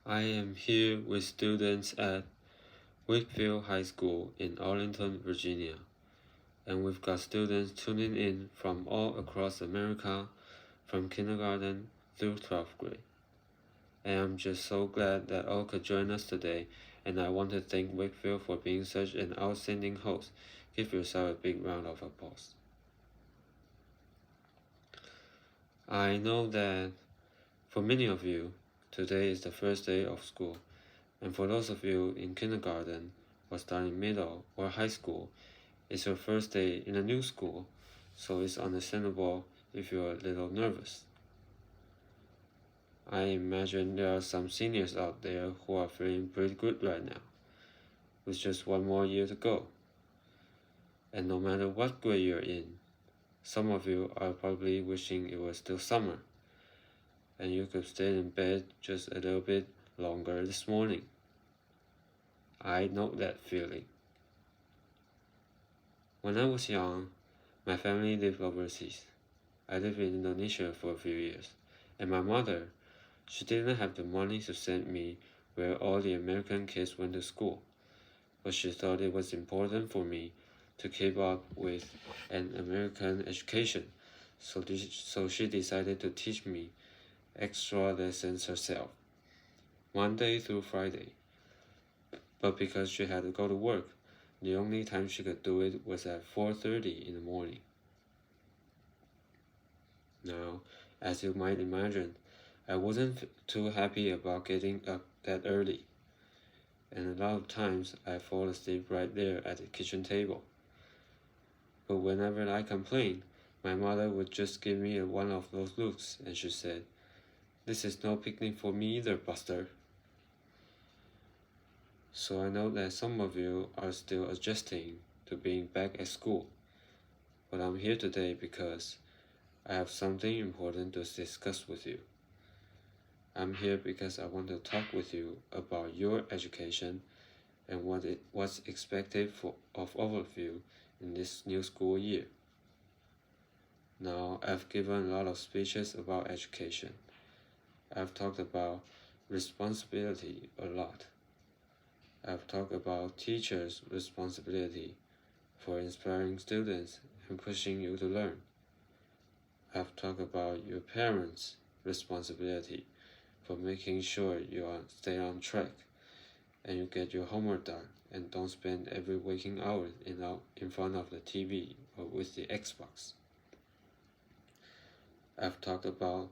I am here with students at Wakefield High School in Arlington, Virginia, and we've got students tuning in from all across America, from kindergarten through 12th grade. And I'm just so glad that all could join us today, and I want to thank Wakefield for being such an outstanding host. Give yourself a big round of applause. I know that for many of you, today is the first day of school, and for those of you in kindergarten or starting middle or high school, it's your first day in a new school, so it's understandable if you're a little nervous. I imagine there are some seniors out there who are feeling pretty good right now, with just one more year to go. And no matter what grade you're in, some of you are probably wishing it was still summer, and you could stay in bed just a little bit longer this morning. I know that feeling. When I was young, my family lived overseas. I lived in Indonesia for a few years, and my mother, she didn't have the money to send me where all the American kids went to school, but she thought it was important for me to keep up with an American education, so she decided to teach me extra lessons herself, Monday through Friday. But because she had to go to work, the only time she could do it was at 4:30 in the morning. Now, as you might imagine, I wasn't too happy about getting up that early, and a lot of times I fall asleep right there at the kitchen table. But whenever I complained, my mother would just give me one of those looks, and she said, "This is no picnic for me either, Buster." So I know that some of you are still adjusting to being back at school, but I'm here today because I have something important to discuss with you. I'm here because I want to talk with you about your education and what's expected of all of you in this new school year. Now, I've given a lot of speeches about education. I've talked about responsibility a lot. I've talked about teachers' responsibility for inspiring students and pushing you to learn. I've talked about your parents' responsibility for making sure you stay on track and you get your homework done and don't spend every waking hour in front of the TV or with the Xbox. I've talked about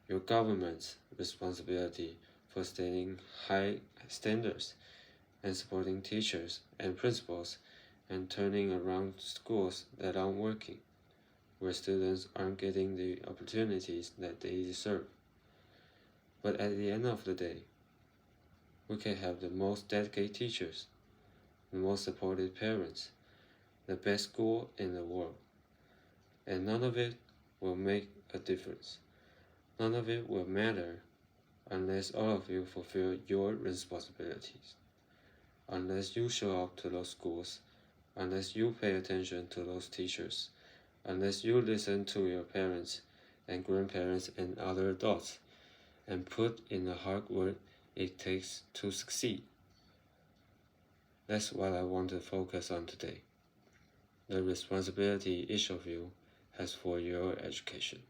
your government's responsibility for setting high standards and supporting teachers and principals and turning around schools that aren't working, where students aren't getting the opportunities that they deserve. But at the end of the day, we can have the most dedicated teachers, the most supportive parents, the best school in the world, and none of it will make a difference. None of it will matter unless all of you fulfill your responsibilities, unless you show up to those schools, unless you pay attention to those teachers, unless you listen to your parents and grandparents and other adults, and put in the hard work it takes to succeed. That's what I want to focus on today, the responsibility each of you has for your education.